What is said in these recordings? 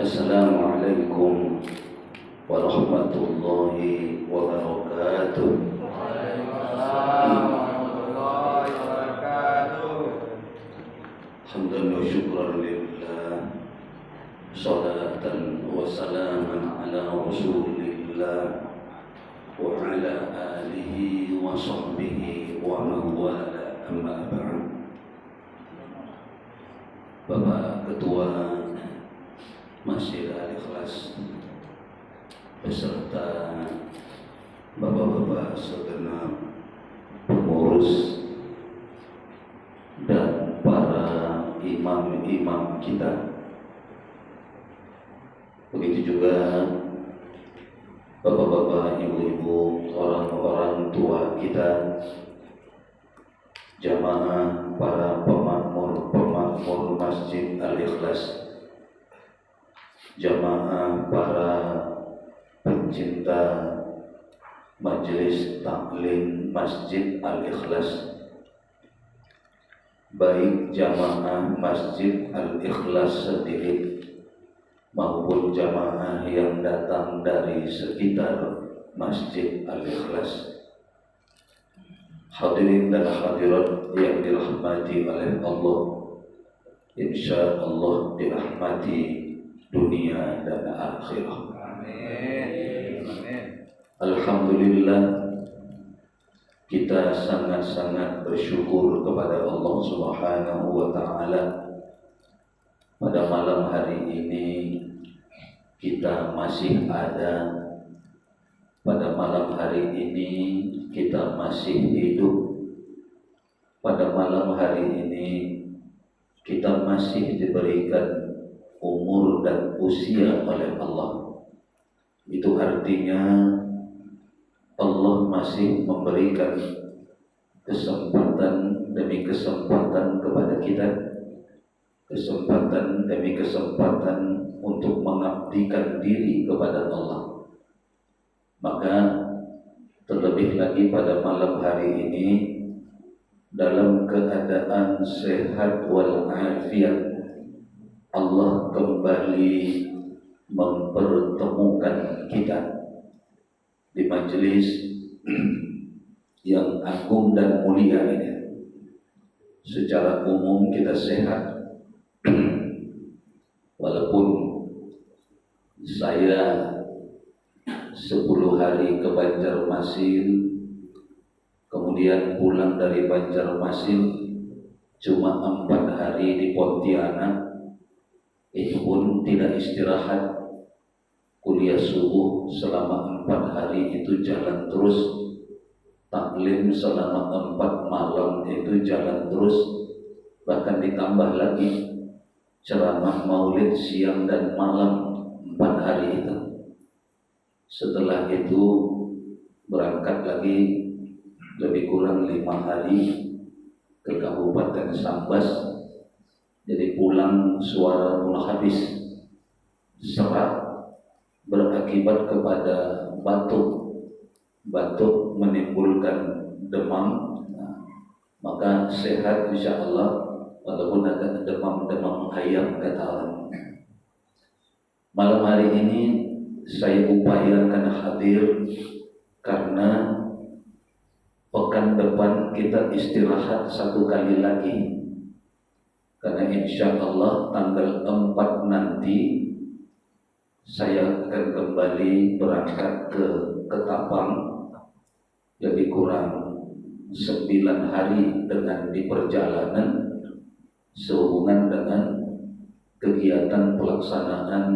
Assalamualaikum warahmatullahi wabarakatuh. Waalaikumsalam warahmatullahi wabarakatuh. Hamdan wa syukran lillah, salatan wa salaman ala rasulillah wa ala alihi wa sahbihi wa man wala, amma ba'd. Bapak Ketua Masjid Al-Ikhlas beserta bapak-bapak segenap pengurus dan para imam-imam kita, begitu juga bapak-bapak, ibu-ibu, orang-orang tua kita, jamaah para pemakmur Masjid Al-Ikhlas, jamaah para pencinta majelis taklim Masjid Al-Ikhlas, baik jamaah Masjid Al-Ikhlas sendiri maupun jamaah yang datang dari sekitar Masjid Al-Ikhlas. Hadirin dan hadirat yang dirahmati oleh Allah, insya Allah dirahmati dunia dan akhirah. Amin. Alhamdulillah, kita sangat-sangat bersyukur kepada Allah Subhanahu wa Ta'ala. Pada malam hari ini kita masih ada. Pada malam hari ini kita masih hidup. Pada malam hari ini kita masih diberikan umur dan usia oleh Allah. Itu artinya Allah masih memberikan kesempatan demi kesempatan kepada kita, kesempatan demi kesempatan untuk mengabdikan diri kepada Allah. Maka terlebih lagi pada malam hari ini, dalam keadaan sehat walafiat, Allah kembali mempertemukan kita di majelis yang agung dan mulia ini. Secara umum kita sehat, walaupun saya 10 hari ke Banjarmasin, kemudian pulang dari Banjarmasin cuma 4 hari di Pontianak. Itu pun tidak istirahat. Kuliah subuh selama 4 hari itu jalan terus, taklim selama 4 malam itu jalan terus, bahkan ditambah lagi ceramah maulid siang dan malam 4 hari itu. Setelah itu berangkat lagi lebih kurang 5 hari ke Kabupaten Sambas. Jadi pulang suara mulai habis, serak, berakibat kepada batuk menimbulkan demam. Maka sehat insya Allah, walaupun ada demam ayam kata orang. Malam hari ini saya upayakan hadir karena pekan depan kita istirahat 1 kali lagi. Karena insya Allah tanggal 4 nanti saya akan kembali berangkat ke Ketapang, lebih kurang 9 hari dengan di perjalanan sehubungan dengan kegiatan pelaksanaan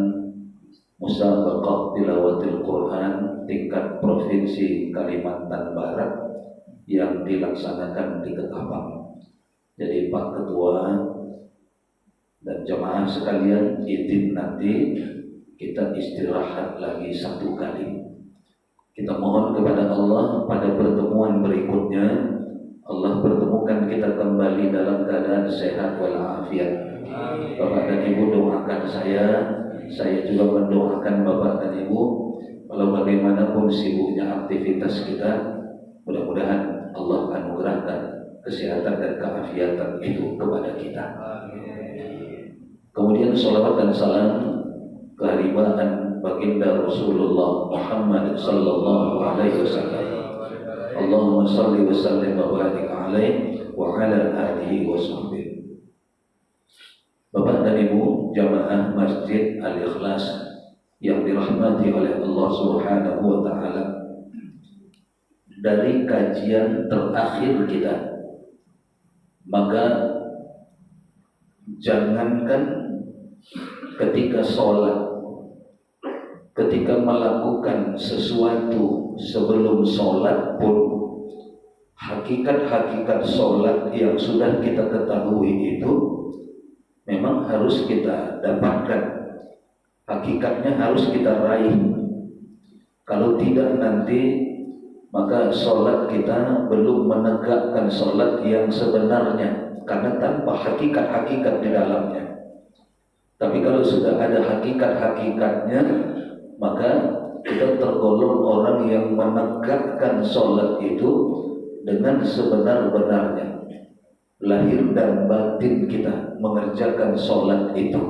musabaqah tilawatil Quran tingkat provinsi Kalimantan Barat yang dilaksanakan di Ketapang. Jadi Pak Ketua dan jemaah sekalian, izin nanti kita istirahat lagi 1 kali. Kita mohon kepada Allah pada pertemuan berikutnya, Allah pertemukan kita kembali dalam keadaan sehat walafiat. Bapak dan Ibu doakan saya juga mendoakan Bapak dan Ibu. Walau bagaimanapun sibuknya aktivitas kita, mudah-mudahan Allah anugerahkan kesehatan dan keafiatan itu kepada kita. Kemudian salawat dan salam keharibaan baginda Rasulullah Muhammad sallallahu alaihi wasallam. Allahumma salli wa sallim wa barik alaihi wa ala alihi wa sahbihi. Bapak dan Ibu jamaah Masjid Al-Ikhlas yang dirahmati oleh Allah Subhanahu wa taala, dari kajian terakhir kita, maka jangankan ketika sholat, ketika melakukan sesuatu sebelum sholat pun, hakikat-hakikat sholat yang sudah kita ketahui itu memang harus kita dapatkan, hakikatnya harus kita raih. Kalau tidak nanti maka sholat kita belum menegakkan sholat yang sebenarnya, karena tanpa hakikat-hakikat di dalamnya. Tapi kalau sudah ada hakikat-hakikatnya, maka kita tergolong orang yang menegakkan sholat itu dengan sebenar-benarnya. Lahir dan batin kita mengerjakan sholat itu.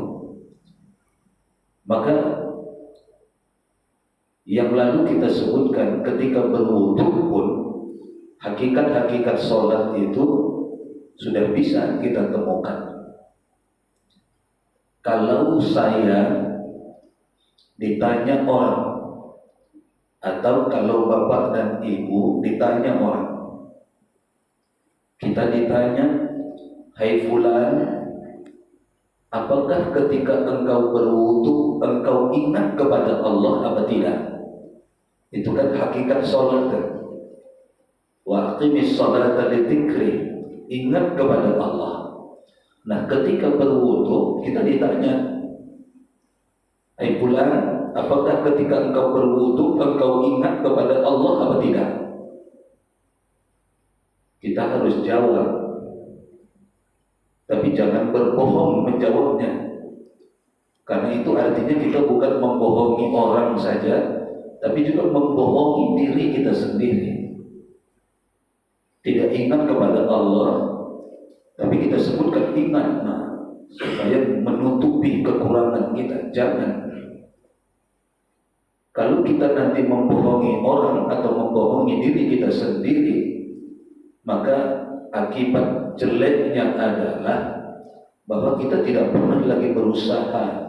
Maka yang lalu kita sebutkan ketika berwudu pun, hakikat-hakikat sholat itu sudah bisa kita temukan. Kalau saya ditanya orang, atau kalau bapak dan ibu ditanya orang, kita ditanya, hai fulan, apakah ketika engkau berwudu engkau ingat kepada Allah apa tidak? Itu kan hakikat sholat kan. Wa aqimis sholata lidzikri, ingat kepada Allah. Nah, ketika berwudu kita ditanya, hai fulan, apakah ketika engkau berwudu engkau ingat kepada Allah apa tidak? Kita harus jawab, tapi jangan berbohong menjawabnya, karena itu artinya kita bukan membohongi orang saja, tapi juga membohongi diri kita sendiri. Tidak ingat kepada Allah, tapi kita sebutkan ingat, supaya menutupi kekurangan kita. Jangan. Kalau kita nanti membohongi orang atau membohongi diri kita sendiri, maka akibat jeleknya adalah bahwa kita tidak pernah lagi berusaha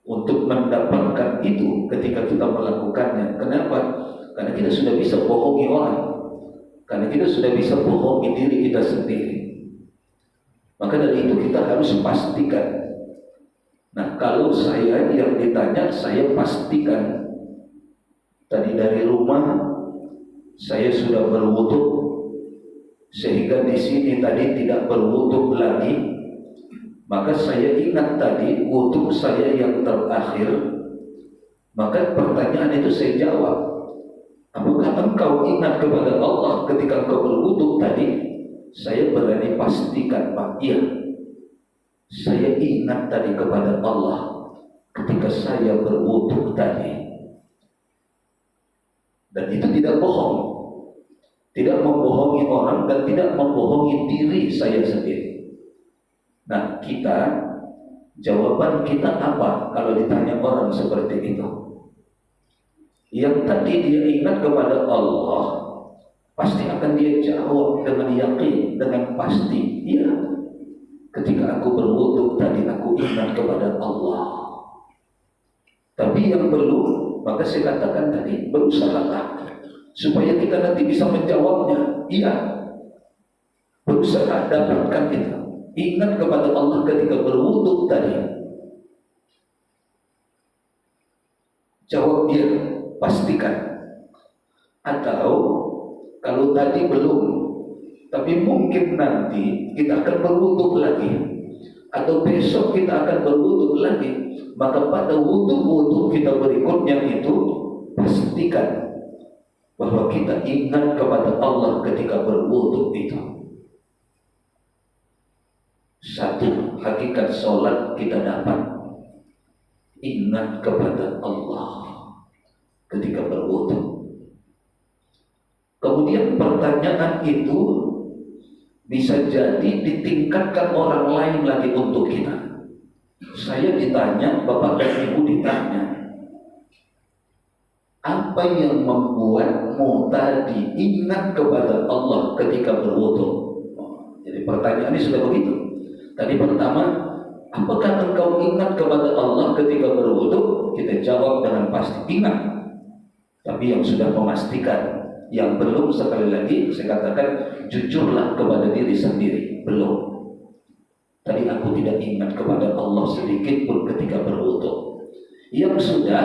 untuk mendapatkan itu ketika kita melakukannya. Kenapa? Karena kita sudah bisa bohongi orang, karena kita sudah bisa bohongi diri kita sendiri. Maka dari itu kita harus pastikan. Nah, kalau saya yang ditanya, saya pastikan tadi dari rumah saya sudah berwudu, sehingga di sini tadi tidak berwudu lagi. Maka saya ingat tadi wudu saya yang terakhir. Maka pertanyaan itu saya jawab, apakah engkau ingat kepada Allah ketika engkau berwudu tadi? Saya berani pastikan, Pak, iya, saya ingat tadi kepada Allah ketika saya berwudu tadi. Dan itu tidak bohong, tidak membohongi orang dan tidak membohongi diri saya sendiri. Nah, kita, jawaban kita apa kalau ditanya orang seperti itu? Yang tadi dia ingat kepada Allah, pasti akan dia jawab dengan yakin, dengan pasti, iya, ketika aku berwudu tadi aku ingat kepada Allah. Tapi yang belum, maka saya katakan tadi, berusahalah supaya kita nanti bisa menjawabnya. Iya, berusaha dapatkan itu, ingat kepada Allah ketika berwudu tadi. Jawab dia, pastikan. Atau kalau tadi belum, tapi mungkin nanti kita akan berwudu lagi, atau besok kita akan berwudu lagi, maka pada wudu-wudu kita berikutnya itu pastikan bahwa kita ingat kepada Allah ketika berwudu itu. Satu, hakikat sholat kita dapat, ingat kepada Allah ketika berwudu. Kemudian pertanyaan itu bisa jadi ditingkatkan orang lain lagi untuk kita. Saya ditanya, bapak dan ibu ditanya, ingatnya. Apa yang membuatmu tadi ingat kepada Allah ketika berwudu? Jadi pertanyaannya sudah begitu. Tadi pertama, apakah engkau ingat kepada Allah ketika berwudu? Kita jawab dengan pasti ingat. Tapi yang sudah memastikan, yang belum, sekali lagi saya katakan, jujurlah kepada diri sendiri. Belum. Tadi aku tidak ingat kepada Allah sedikit pun ketika berwudu. Yang sudah,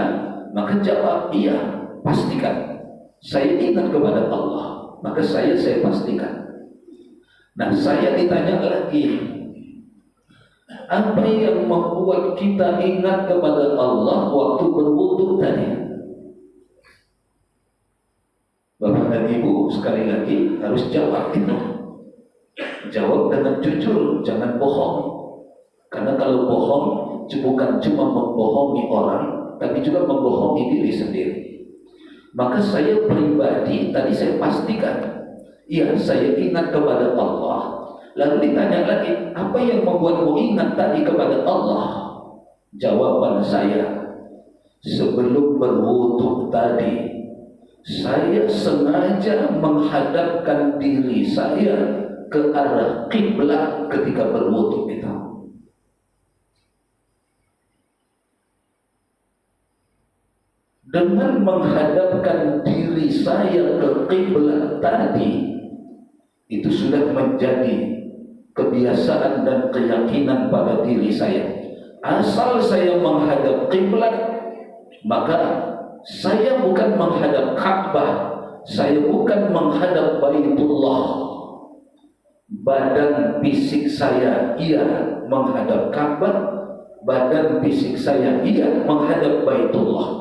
maka jawab iya, pastikan. Saya ingat kepada Allah, maka saya pastikan. Nah, saya ditanya lagi, apa yang membuat kita ingat kepada Allah waktu berwudu tadi? Bapak dan Ibu sekali lagi harus jawab itu. Jawab dengan jujur, jangan bohong. Karena kalau bohong bukan cuma membohongi orang, tapi juga membohongi diri sendiri. Maka saya pribadi tadi saya pastikan, iya, saya ingat kepada Allah. Lalu ditanya lagi, apa yang membuatmu ingat tadi kepada Allah? Jawaban saya, sebelum berwudu tadi, saya sengaja menghadapkan diri saya ke arah kiblat ketika berwudu itu. Dengan menghadapkan diri saya ke kiblat tadi, itu sudah menjadi kebiasaan dan keyakinan pada diri saya. Asal saya menghadap kiblat, maka saya bukan menghadap Ka'bah, saya bukan menghadap Baitullah. Badan fisik saya iya menghadap Ka'bah, badan fisik saya iya menghadap Baitullah.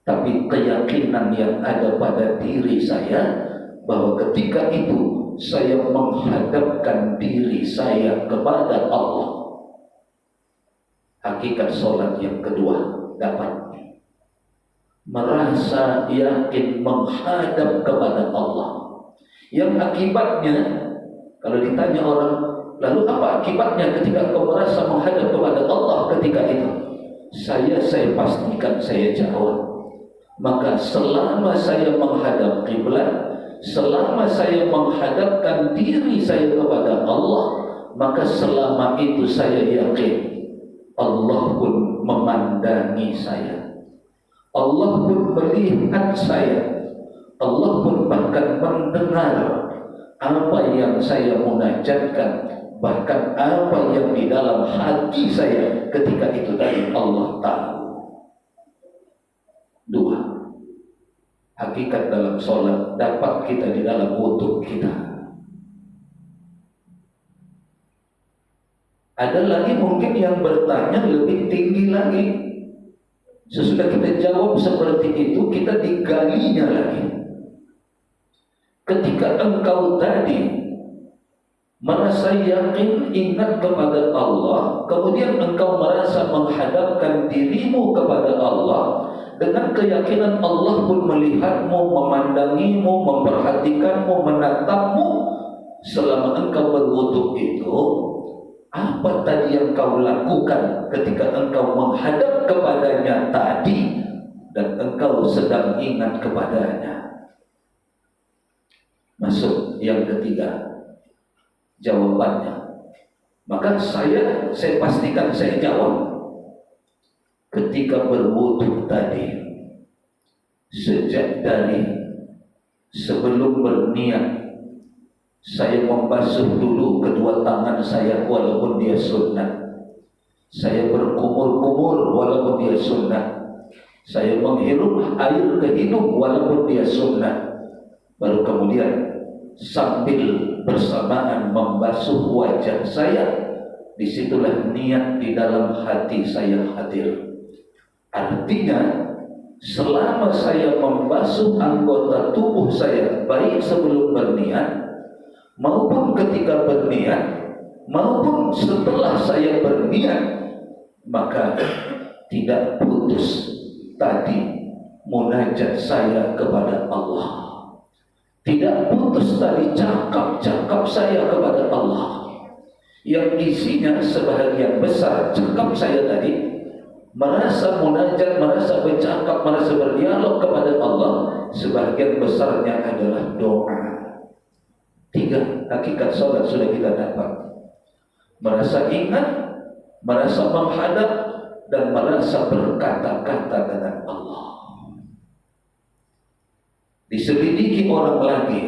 Tapi keyakinan yang ada pada diri saya bahwa ketika itu saya menghadapkan diri saya kepada Allah. Hakikat sholat yang kedua dapat merasa yakin menghadap kepada Allah. Yang akibatnya, kalau ditanya orang, lalu apa akibatnya ketika kau merasa menghadap kepada Allah ketika itu? Saya pastikan, saya jawab. Maka selama saya menghadap kiblat, selama saya menghadapkan diri saya kepada Allah, maka selama itu saya yakin Allah pun memandangi saya, Allah pun melihat saya, Allah pun bahkan mendengar apa yang saya munajatkan, bahkan apa yang di dalam hati saya ketika itu tadi Allah tahu. Dua, hakikat dalam sholat dapat kita di dalam wudu kita. Ada lagi mungkin yang bertanya lebih tinggi lagi. Sesudah kita jawab seperti itu, kita digalinya lagi. Ketika engkau tadi merasa yakin ingat kepada Allah, kemudian engkau merasa menghadapkan dirimu kepada Allah dengan keyakinan Allah pun melihatmu, memandangimu, memperhatikanmu, menatapmu selama engkau berwudu itu. Apa tadi yang kau lakukan ketika engkau menghadap kepadanya tadi dan engkau sedang ingat kepadanya? Masuk yang ketiga, jawabannya. Maka saya pastikan saya jawab. Ketika berwudu tadi, sejak dari sebelum berniat, saya membasuh dulu kedua tangan saya walaupun dia sunnah. Saya berkumur-kumur walaupun dia sunnah. Saya menghirup air ke hidung walaupun dia sunnah. Baru kemudian sambil bersamaan membasuh wajah saya, disitulah niat di dalam hati saya hadir. Artinya selama saya membasuh anggota tubuh saya, baik sebelum berniat maupun ketika berniat maupun setelah saya berniat, maka tidak putus tadi munajat saya kepada Allah. Tidak putus tadi cakap-cakap saya kepada Allah, yang isinya sebahagian besar cakap saya tadi merasa munajat, merasa bercakap, merasa berdialog kepada Allah, sebagian besarnya adalah doa. 3 hakikat salat sudah kita dapat. Merasa ingat, merasa menghadap, dan merasa berkata-kata dengan Allah. Diselidiki orang lagi,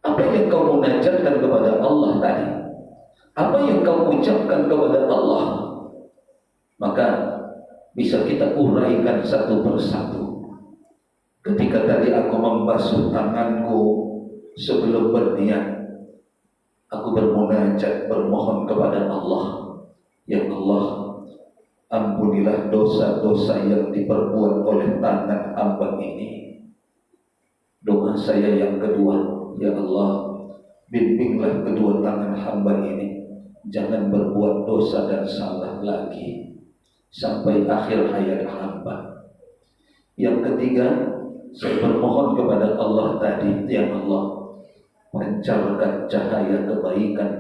apa yang kau munajatkan kepada Allah tadi? Apa yang kau ucapkan kepada Allah? Maka bisa kita uraikan satu persatu. Ketika tadi aku membasuh tanganku sebelum berniat, aku bermunajat, bermohon kepada Allah, ya Allah, ampunilah dosa-dosa yang diperbuat oleh tangan hamba ini. Doa saya yang kedua, ya Allah, bimbinglah kedua tangan hamba ini, jangan berbuat dosa dan salah lagi sampai akhir hayat hamba. Yang ketiga, saya bermohon kepada Allah tadi, ya Allah, pancarkan cahaya kebaikan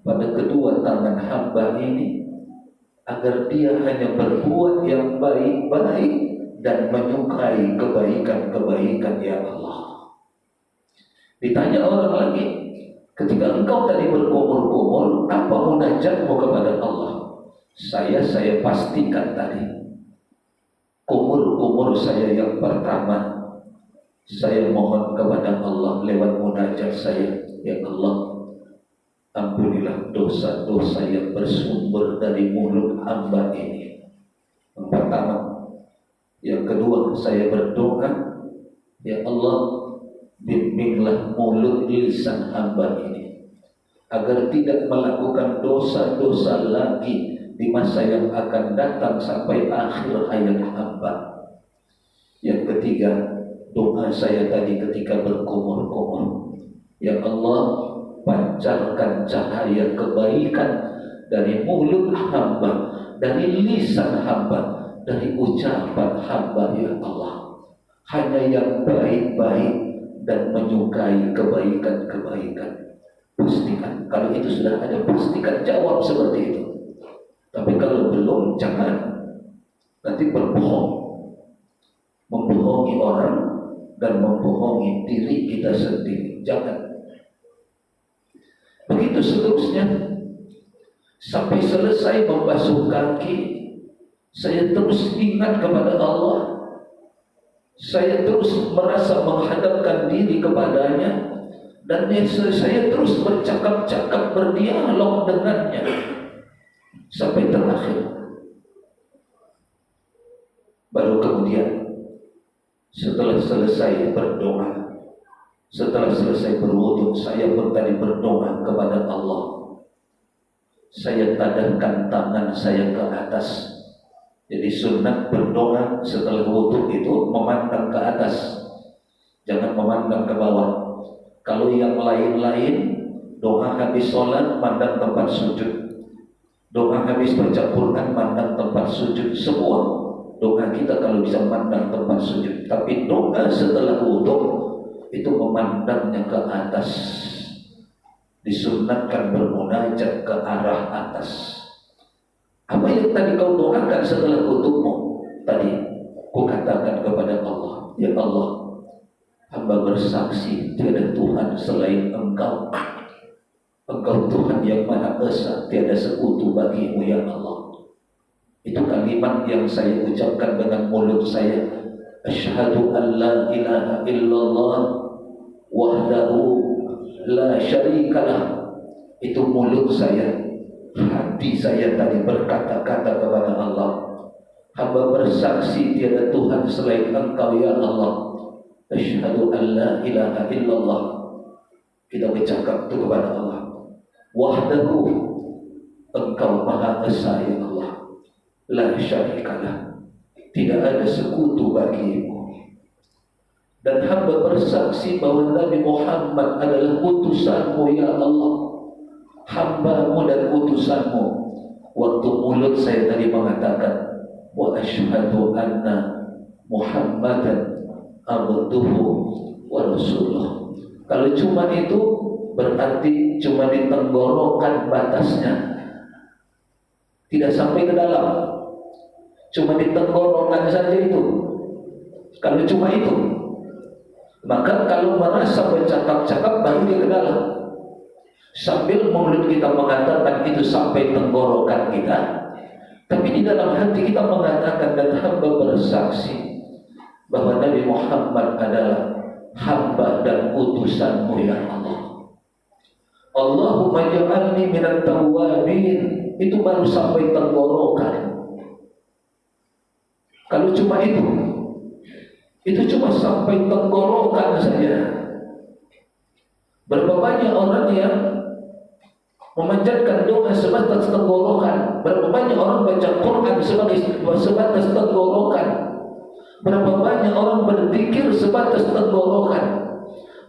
pada kedua tangan hamba ini, agar dia hanya berbuat yang baik-baik dan menyukai kebaikan-kebaikan, ya Allah. Ditanya orang lagi, ketika engkau tadi berkumur-kumur, apa munajatmu kepada Allah? Saya pastikan tadi, kumur-kumur saya yang pertama, saya mohon kepada Allah lewat munajat saya, ya Allah, ampunilah dosa-dosa yang bersumber dari mulut hamba ini. Yang pertama. Yang kedua, saya berdoa, ya Allah, bimbinglah mulut lisan hamba ini, agar tidak melakukan dosa-dosa lagi di masa yang akan datang sampai akhir hayat hamba. Yang ketiga, doa saya tadi ketika berkumur-kumur, ya Allah, pancarkan cahaya kebaikan dari mulut hamba, dari lisan hamba, dari ucapan hamba, ya Allah, hanya yang baik-baik dan menyukai kebaikan-kebaikan. Pastikan, kalau itu sudah ada, pastikan jawab seperti itu. Tapi kalau belum, jangan, nanti berbohong, membohongi orang dan membohongi diri kita sendiri. Jangan. Begitu seterusnya, sampai selesai membasuh kaki, saya terus ingat kepada Allah, saya terus merasa menghadapkan diri kepadanya, dan saya terus bercakap-cakap, berdialog dengannya sampai terakhir. Baru kemudian setelah selesai berdoa, setelah selesai berwudu, saya pun tadi berdoa kepada Allah. Saya tadahkan tangan saya ke atas. Jadi sunat berdoa setelah wudu itu memandang ke atas, jangan memandang ke bawah. Kalau yang lain-lain, doa habis sholat mandang tempat sujud, doa habis baca Quran mandang tempat sujud. Semua doa kita kalau bisa mandang tempat sujud. Tapi doa setelah wudu itu memandangnya ke atas. Disunatkan bermunajat ke arah atas. Apa yang tadi kau doakan setelah wudumu? Tadi ku katakan kepada Allah, ya Allah, hamba bersaksi tiada Tuhan selain Engkau. Engkau Tuhan yang Maha Esa, tiada sekutu bagimu, ya Allah. Itu kalimat yang saya ucapkan dengan mulut saya. Asyhadu an la ilaha illallah wahdahu la syarikalah. Itu mulut saya. Hati saya tadi berkata-kata kepada Allah, hamba bersaksi tiada Tuhan selain Engkau, ya Allah. Asyhadu an la ilaha illallah. Kita bercakap itu kepada Allah. Wahdahu, Engkau Maha Esa, ya Allah. La syarikalah, tidak ada sekutu bagimu. Dan hamba bersaksi bahwa Nabi Muhammad adalah utusanmu, ya Allah, hamba-Mu dan utusan-Mu. Waktu mulut saya tadi mengatakan wa asyhadu anna Muhammadan abduhu wa rasuluh. Kalau cuma itu berarti cuma di tenggorokan batasnya, tidak sampai ke dalam. cuma di tenggorokan saja itu. Kalau cuma itu, maka kalau merasa bercakap-cakap baru dia ke dalam. Sambil mulut kita mengatakan itu sampai tenggorokan kita, tapi di dalam hati kita mengatakan dan hamba bersaksi bahwa Nabi Muhammad adalah hamba dan utusanmu ya Allah. Allahumma ja'alni minat tawwabin. Itu baru sampai tenggorokan. Kalau cuma itu cuma sampai tenggorokan saja. Berapa banyak orang yang memanjatkan doa sebatas tenggorokan. Berapa banyak orang baca Quran sebatas tenggorokan. Berapa banyak orang berzikir sebatas tenggorokan.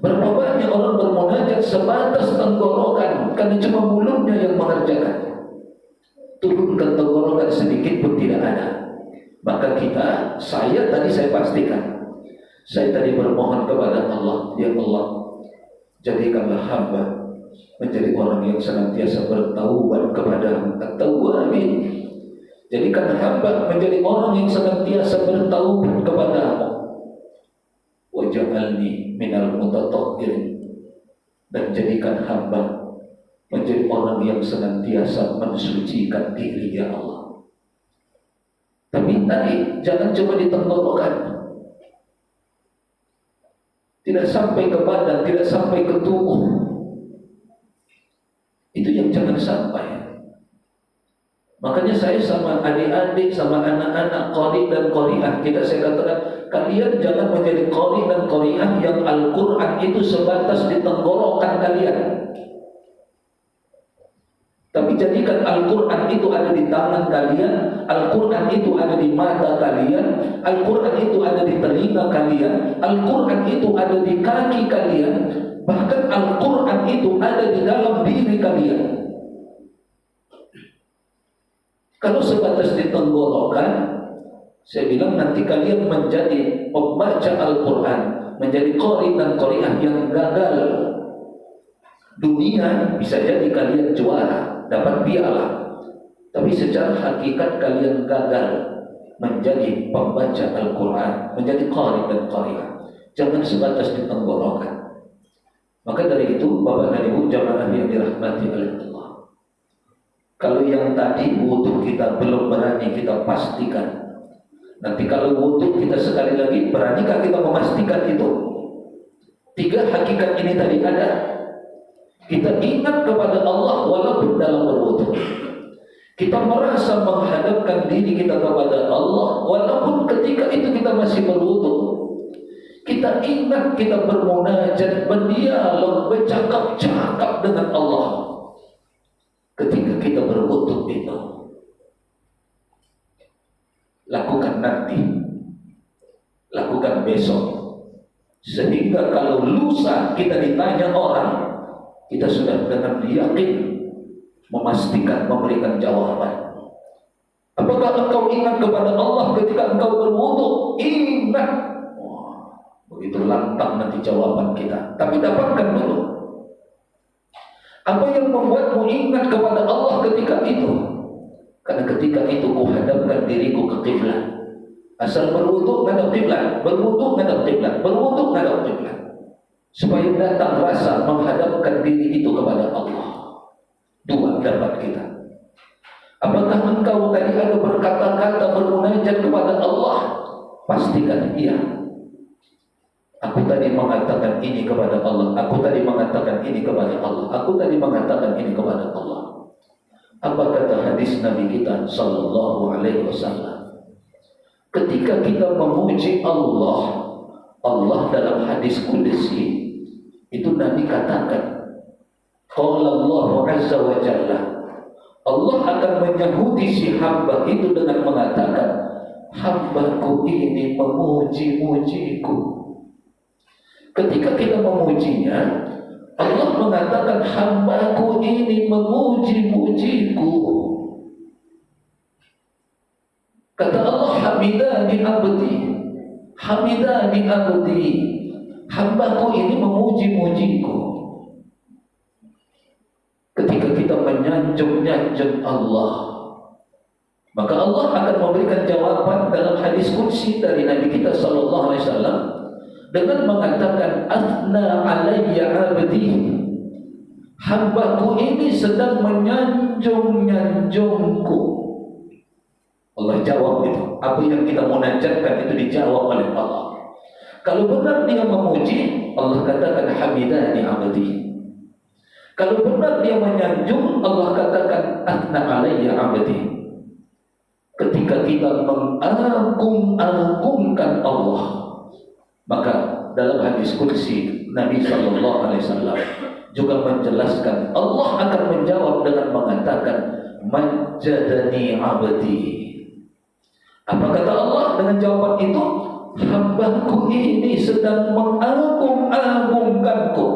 Berapa banyak orang bermunajat sebatas tenggorokan. Karena cuma mulutnya yang mengerjakan. Turunkan tenggorokan sedikit pun tidak ada. Maka saya pastikan, saya tadi bermohon kepada Allah, ya Allah, jadikanlah hamba menjadi orang yang senantiasa bertaubat kepada At-Tawwabin. Jadikan hamba menjadi orang yang senantiasa bertaubat kepada-Mu. Waj'alni minal mutatahhirin. Dan jadikan hamba menjadi orang yang senantiasa mensucikan diri ya Allah. Tapi tadi jangan cuma di tenggorokan, tidak sampai ke badan, tidak sampai ke tubuh. Itu yang jangan sampai. Makanya saya sama adik-adik, sama anak-anak qari dan qari'ah, saya katakan, kalian jangan menjadi qari dan qari'ah yang Al-Quran itu sebatas di tenggorokan kalian. Tapi jadikan Al-Quran itu ada di tangan kalian, Al-Quran itu ada di mata kalian, Al-Quran itu ada di telinga kalian, Al-Quran itu ada di kaki kalian, bahkan Al-Quran itu ada di dalam diri kalian. Kalau sebatas di tenggorokan, saya bilang nanti kalian menjadi pembaca Al-Quran, menjadi qari dan qari'ah yang gagal. Dunia bisa jadi kalian juara, dapat piala, tapi secara hakikat kalian gagal menjadi pembaca Al-Quran, menjadi qari dan qari'ah. Jangan sebatas di tenggorokan. Maka dari itu, Bapak dan Ibu jamaah yang dirahmati oleh Allah, kalau yang tadi wudu kita belum berani kita pastikan, nanti kalau wudu kita sekali lagi, beranikah kita memastikan itu? 3 hakikat ini tadi ada. Kita ingat kepada Allah walaupun dalam berwudu. Kita merasa menghadapkan diri kita kepada Allah walaupun ketika itu kita masih berwudu. Kita ingat kita bermunajat, berdialog, bercakap-cakap dengan Allah ketika kita berwudu itu. Lakukan nanti, lakukan besok, sehingga kalau lusa kita ditanya orang, kita sudah dengan yakin memastikan memberikan jawaban. Apakah engkau ingat kepada Allah ketika engkau berwudu? Ingat. Begitu lantang nanti jawaban kita. Tapi dapatkan dulu. Apa yang membuatmu ingat kepada Allah ketika itu? Karena ketika itu kuhadapkan diriku ke kiblat. Asal berwudu ngadap kiblat, berwudu ngadap kiblat, berwudu ngadap kiblat. Supaya datang rasa menghadapkan diri itu kepada Allah. 2 dapat kita. Apakah engkau tadi ada berkata-kata bermunajat kepada Allah? Pastikan iya. Aku tadi mengatakan ini kepada Allah. Aku tadi mengatakan ini kepada Allah. Aku tadi mengatakan ini kepada Allah. Apa kata hadis Nabi kita sallallahu alaihi wasallam? Ketika kita memuji Allah, Allah dalam hadis qudsi itu Nabi katakan, qala Allah azza wa jalla, Allah akan menyahudi si hamba itu dengan mengatakan, hambaku ini memuji-mujiku. Ketika kita memujinya, Allah mengatakan hambaku ini memuji-mujiku. Kata Allah, hamidani abdi, hamidani abdi, hambaku ini memuji-mujiku. Ketika kita menyanjung-nyanjung Allah, maka Allah akan memberikan jawaban hadis qudsi dari Nabi kita sallallahu alaihi wasallam dengan mengatakan athna alayya abdi, hambaku ini sedang menyanjung-nyanjungku. Allah jawab itu. Apa yang kita munajatkan itu dijawab oleh Allah. Kalau benar dia memuji, Allah katakan hamidani abdi. Kalau benar dia menyanjung, Allah katakan athna alayya abdi. Ketika kita mengagung-agungkan Allah, maka dalam hadis qudsi Nabi sallallahu alaihi wasallam juga menjelaskan Allah akan menjawab dengan mengatakan majjadani abdi. Apa kata Allah dengan jawaban itu? Hambaku ini sedang mengagung-agungkanku.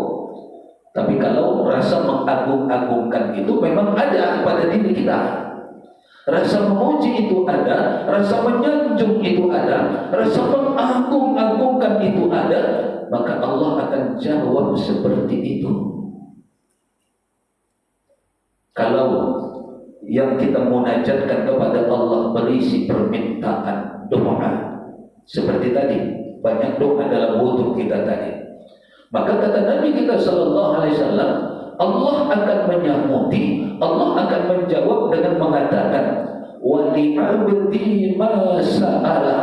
Tapi kalau rasa mengagung-agungkan itu memang ada pada diri kita. Rasa memuji itu ada, rasa menyanjung itu ada, rasa mengagung-agungkan itu ada, maka Allah akan jawab seperti itu. Kalau yang kita munajatkan kepada Allah berisi permintaan doa, seperti tadi, banyak doa dalam wudhu kita tadi, maka kata Nabi kita sallallahu alaihi wasallam, Allah akan menyamuti, Allah akan menjawab dengan mengatakan wa li 'abdi ma sa'ala,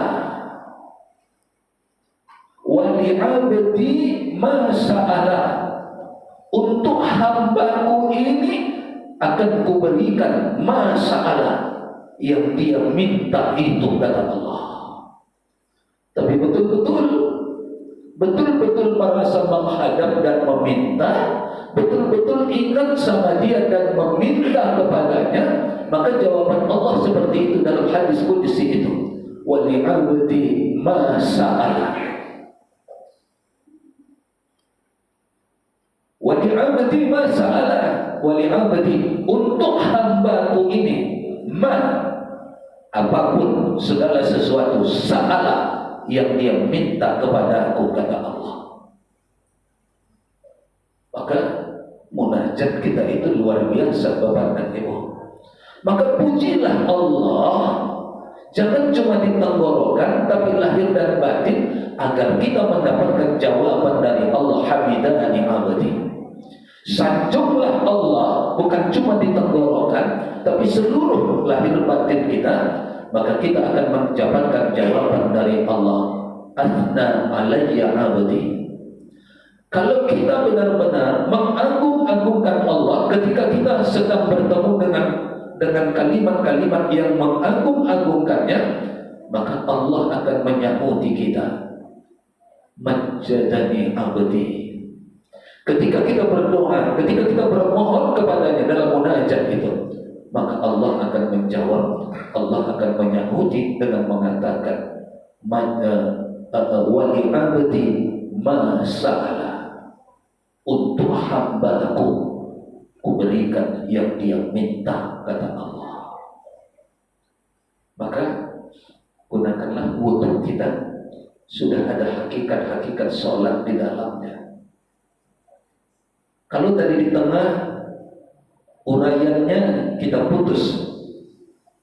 wa li 'abdi ma sa'ala, untuk hambaku ini akan kuberikan ma sa'ala, yang dia minta itu, kata Allah. Tapi betul-betul merasa menghadap dan meminta, betul-betul ingat sama dia dan meminta kepadanya, maka jawaban Allah seperti itu dalam hadis qudsi itu, wa li 'abdi ma sa'ala, wa li 'abdi ma sa'ala, wa li 'abdi, untuk hambaku ini, ma, apapun segala sesuatu, sa'ala, yang dia minta kepada aku, kata Allah. Maka munajat kita itu luar biasa Bapak dan Ibu. Maka pujilah Allah, jangan cuma di tenggorokan, tapi lahir dan batin, agar kita mendapatkan jawaban dari Allah, hamidani abdi. Sanjunglah Allah, bukan cuma di tenggorokan, tapi seluruh lahir batin kita, maka kita akan mendapatkan jawaban dari Allah, athna alayya abdi. Kalau kita benar-benar mengagung-agungkan Allah ketika kita sedang bertemu dengan kalimat-kalimat yang mengagung-agungkannya, maka Allah akan menyamuti kita, majjadani abdi. Ketika kita berdoa, ketika kita bermohon kepadanya dalam munajat itu, maka Allah akan menjawab, Allah akan menyahuti dengan mengatakan wa li 'abdi ma sa'ala, untuk hambaku kuberikan yang dia minta, kata Allah. Maka gunakanlah wudhu kita, sudah ada hakikat-hakikat sholat di dalamnya. Kalau tadi di tengah uraiannya kita putus,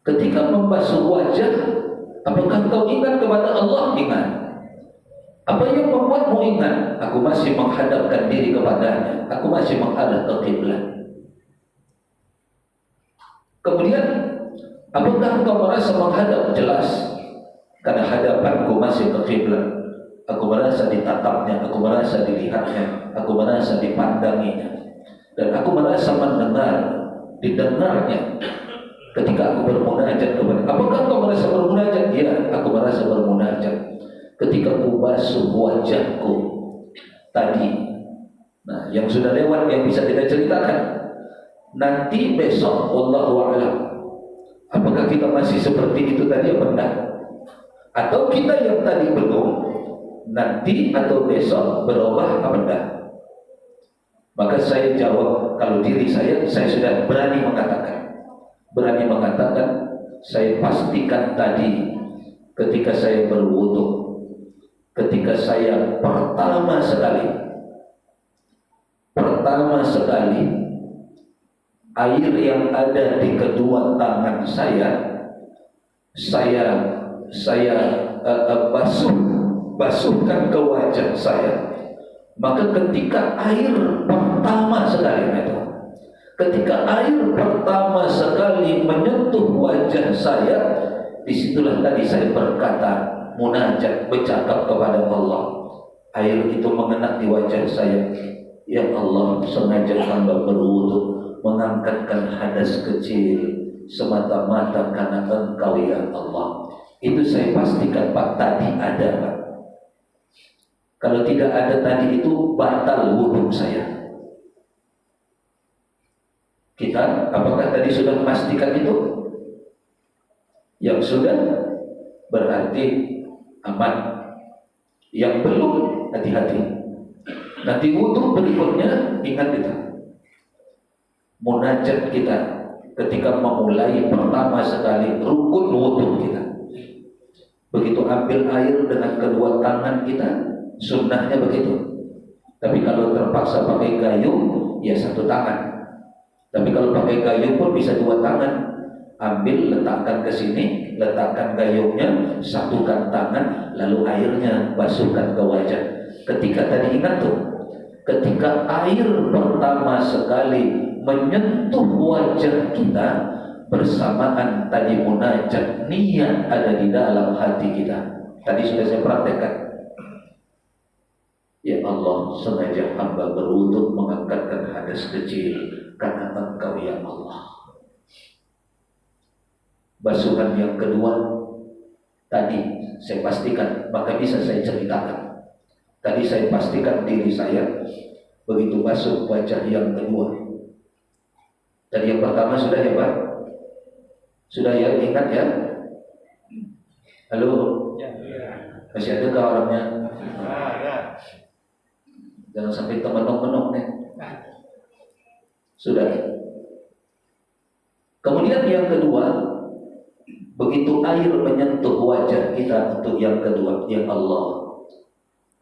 ketika membasuh wajah, apakah kau ingat kepada Allah? Ingat. Apa yang membuatmu ingat? Aku masih menghadapkan diri kepadanya, aku masih menghadap ke kiblat. Kemudian, apakah kau merasa menghadap? Jelas, karena hadapanku masih ke kiblat. Aku merasa ditatapnya, aku merasa dilihatnya, aku merasa dipandanginya, dan aku merasa didengarnya ketika aku bermunajat kepada. Apakah kau merasa bermunajat? Ya, aku merasa bermunajat ketika aku basuh wajahku tadi. Nah, yang sudah lewat yang bisa kita ceritakan. Nanti besok, wallahu a'lam, apakah kita masih seperti itu tadi apa enggak? Atau kita yang tadi belum, nanti atau besok berubah apa enggak? Maka saya jawab, kalau diri saya sudah berani mengatakan, saya pastikan tadi ketika saya berwudu, ketika saya pertama sekali air yang ada di kedua tangan saya saya basuhkan ke wajah saya, maka ketika air pertama sekali itu, ketika air pertama sekali menyentuh wajah saya, disitulah tadi saya berkata munajat, bercakap kepada Allah. Air itu mengena di wajah saya. Ya Allah, sengaja hamba berwudu mengangkatkan hadas kecil semata-mata karena Engkau ya Allah. Itu saya pastikan Pak, tadi ada Pak. Kalau tidak ada tadi itu batal wudu saya. Kita apakah tadi sudah memastikan itu? Yang sudah berarti aman. Yang belum, hati-hati. Nanti wudu berikutnya ingat itu. Munajat kita ketika memulai pertama sekali rukun wudu kita. Begitu ambil air dengan kedua tangan kita, sunnahnya begitu. Tapi kalau terpaksa pakai gayung, ya satu tangan. Tapi kalau pakai gayung pun bisa dua tangan. Ambil, letakkan ke sini, letakkan gayungnya, satukan tangan, lalu airnya basuhkan ke wajah. Ketika tadi ingat tuh, ketika air pertama sekali menyentuh wajah kita, bersamaan tadi munajat, niat ada di dalam hati kita. Tadi sudah saya praktekkan. Ya Allah, sengaja hamba berwudu mengangkatkan hadas kecil karena Engkau ya Allah. Basuhan yang kedua tadi saya pastikan, maka bisa saya ceritakan. Tadi saya pastikan diri saya begitu basuh wajah yang kedua. Tadi yang pertama sudah ya Pak? Sudah ya, ingat ya? Halo? Masih ada kah orangnya? Jangan sampai temenok-menok nih. Sudah. Kemudian yang kedua, begitu air menyentuh wajah kita untuk yang kedua, ya Allah,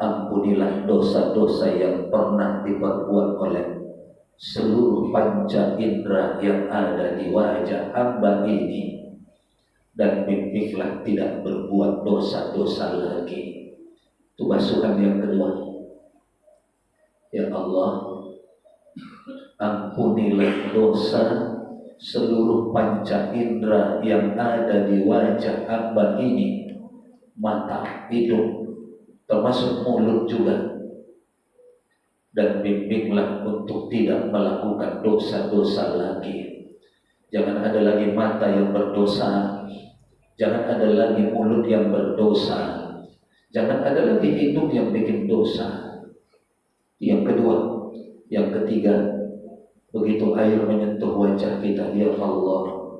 ampunilah dosa-dosa yang pernah diperbuat oleh seluruh panca indera yang ada di wajah hamba ini, dan bimbinglah tidak berbuat dosa-dosa lagi. Itu basuhan yang kedua. Ya Allah, ampunilah dosa seluruh panca indera yang ada di wajah hamba ini, mata, hidung, termasuk mulut juga, dan bimbinglah untuk tidak melakukan dosa-dosa lagi. Jangan ada lagi mata yang berdosa, jangan ada lagi mulut yang berdosa, jangan ada lagi hidung yang bikin dosa. Yang kedua, yang ketiga, begitu air menyentuh wajah kita, ya Allah,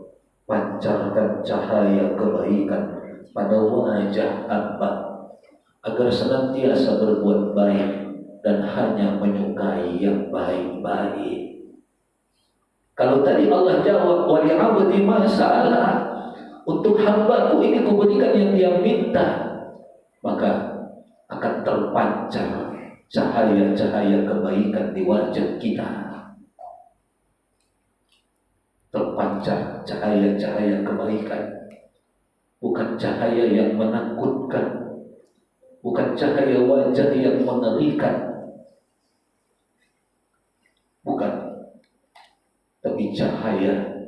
pancarkan cahaya kebaikan pada wajah hamba, agar senantiasa berbuat baik dan hanya menyukai yang baik-baik. Kalau tadi Allah jawab, wa li'abdi ma sa'ala, untuk hambaku ini kuberikan yang dia minta, maka akan terpancar cahaya-cahaya kebaikan di wajah kita. Terpancar cahaya-cahaya kebaikan, bukan cahaya yang menakutkan, bukan cahaya wajah yang mengerikan, bukan, tapi cahaya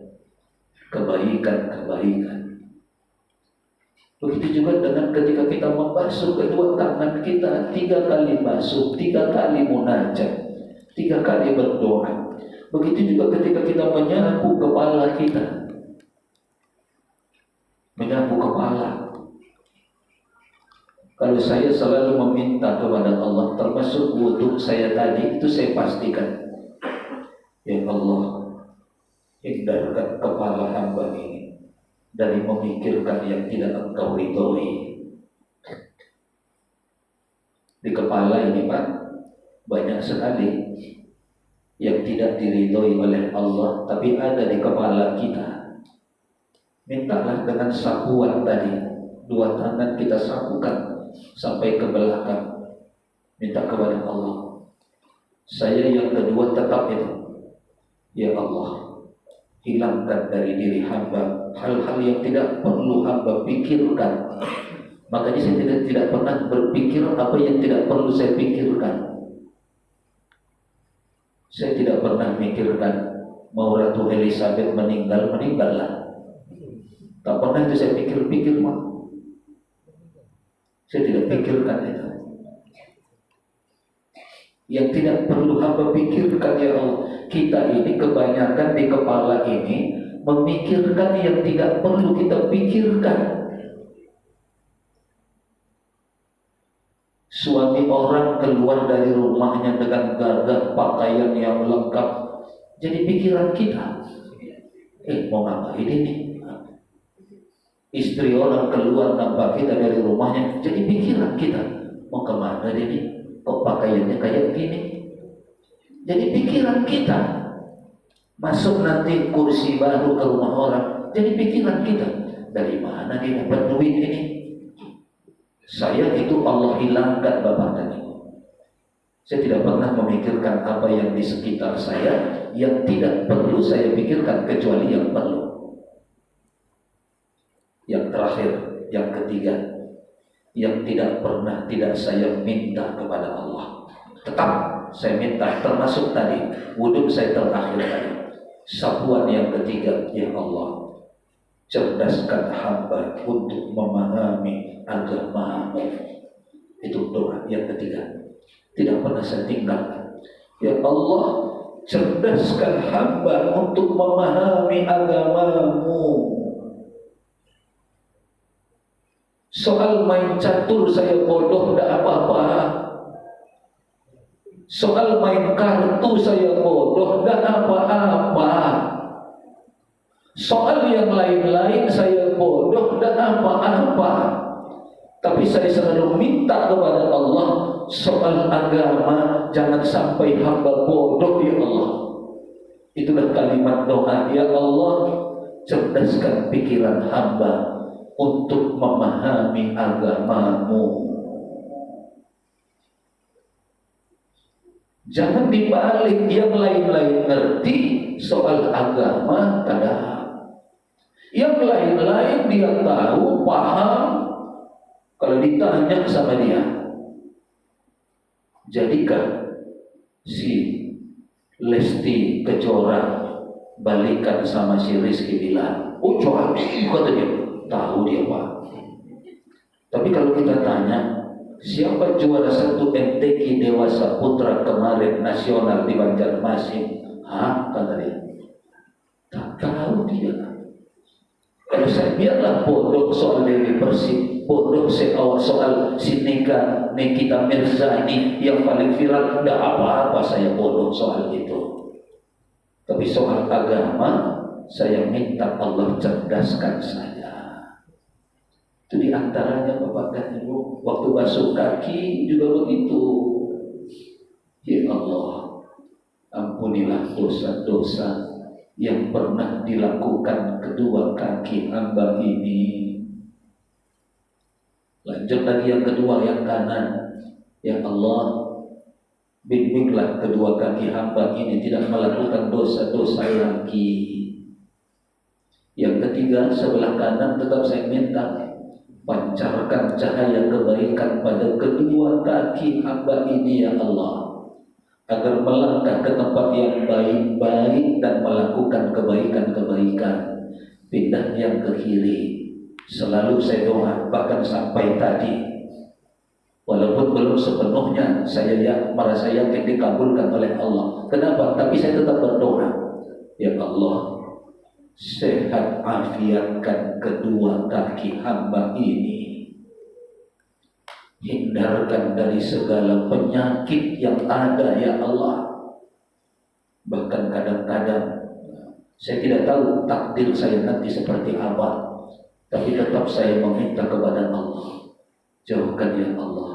kebaikan-kebaikan. Begitu juga dengan ketika kita membasuh kedua tangan kita, 3 kali basuh, 3 kali munajat, 3 kali berdoa. Begitu juga ketika kita menyapu kepala kita, menyapu kepala. Kalau saya selalu meminta kepada Allah, termasuk wudu saya tadi, itu saya pastikan, ya Allah, hindarkan kepala hamba ini dari memikirkan yang tidak Engkau ridhoi. Di kepala ini Pak, banyak sekali yang tidak diridhoi oleh Allah, tapi ada di kepala kita. Mintalah dengan sapuan tadi, 2 tangan kita sapukan sampai ke belakang. Minta kepada Allah. Saya yang kedua tetap itu, ya Allah, hilangkan dari diri hamba hal-hal yang tidak perlu hamba pikirkan, Makanya saya tidak pernah berpikir apa yang tidak perlu saya pikirkan. Saya tidak pernah mikirkan mau Ratu Elizabeth meninggallah. Tak pernah itu saya pikir-pikir, mah. Saya tidak pikirkan itu. Yang tidak perlu hamba pikirkan, ya Allah. Kita ini kebanyakan di kepala ini memikirkan yang tidak perlu kita pikirkan. Suami orang keluar dari rumahnya dengan gagah pakaian yang lengkap, jadi pikiran kita, mau ngapain ini? Istri orang keluar tanpa kita dari rumahnya, jadi pikiran kita, mau kemana ini? Kok pakaiannya kayak gini? Jadi pikiran kita. Masuk nanti kursi baru ke rumah orang, jadi pikiran kita, dari mana dia dapat duit ini? Saya itu Allah hilangkan Bapak dan Ibu. Saya tidak pernah memikirkan apa yang di sekitar saya yang tidak perlu saya pikirkan kecuali yang perlu. Yang terakhir, yang ketiga, yang tidak pernah tidak saya minta kepada Allah. Tetap saya minta, termasuk tadi wudhu saya terakhir tadi. Sapuan yang ketiga, ya Allah, cerdaskan hamba untuk memahami agama-Mu. Itu doa yang ketiga. Tidak pernah saya tinggalkan. Ya Allah, cerdaskan hamba untuk memahami agama-Mu. Soal main catur saya bodoh, tidak apa-apa. Soal main kartu saya bodoh, tidak apa-apa. Soal yang lain-lain saya bodoh, tidak apa-apa. Tapi saya selalu minta kepada Allah, soal agama jangan sampai hamba bodoh, ya Allah. Itulah kalimat doa, ya Allah, cerdaskan pikiran hamba untuk memahami agama-Mu. Jangan dibalik, yang lain-lain ngerti soal agama, tidak. Yang lain-lain dia tahu, paham. Kalau ditanya sama dia, jadikan si Lesti Kejora balikan sama si Rizky Bilar. Oh jadi, kata dia, tahu dia Pak. Tapi kalau kita tanya, siapa juara 1 MTQ Dewasa Putra kemarin nasional di Banjarmasin? Kata dia, tak tahu dia. Kalau saya biarlah bodoh soal Dewi Persik, bodoh soal si Nikita Mirzani yang paling viral, tidak apa-apa saya bodoh soal itu. Tapi soal agama, saya minta Allah cerdaskan saya. Itu diantaranya Bapak dan Ibu, waktu basuh kaki juga begitu. Ya Allah, ampunilah dosa-dosa yang pernah dilakukan kedua kaki hamba ini. Lanjut lagi yang kedua, yang kanan. Ya Allah, bimbinglah kedua kaki hamba ini tidak melakukan dosa-dosa lagi. Yang ketiga, sebelah kanan tetap saya minta, pancarkan cahaya kebaikan pada kedua kaki hamba ini, ya Allah, agar melangkah ke tempat yang baik-baik dan melakukan kebaikan-kebaikan. Pindah yang ke kiri, selalu saya doa, bahkan sampai tadi, walaupun belum sepenuhnya saya merasa yakin dikabulkan oleh Allah. Kenapa? Tapi saya tetap berdoa, ya Allah, sehat afiatkan kedua kaki hamba ini. Hindarkan dari segala penyakit yang ada, ya Allah. Bahkan kadang-kadang saya tidak tahu takdir saya nanti seperti apa, tapi tetap saya meminta kepada Allah, jauhkan ya Allah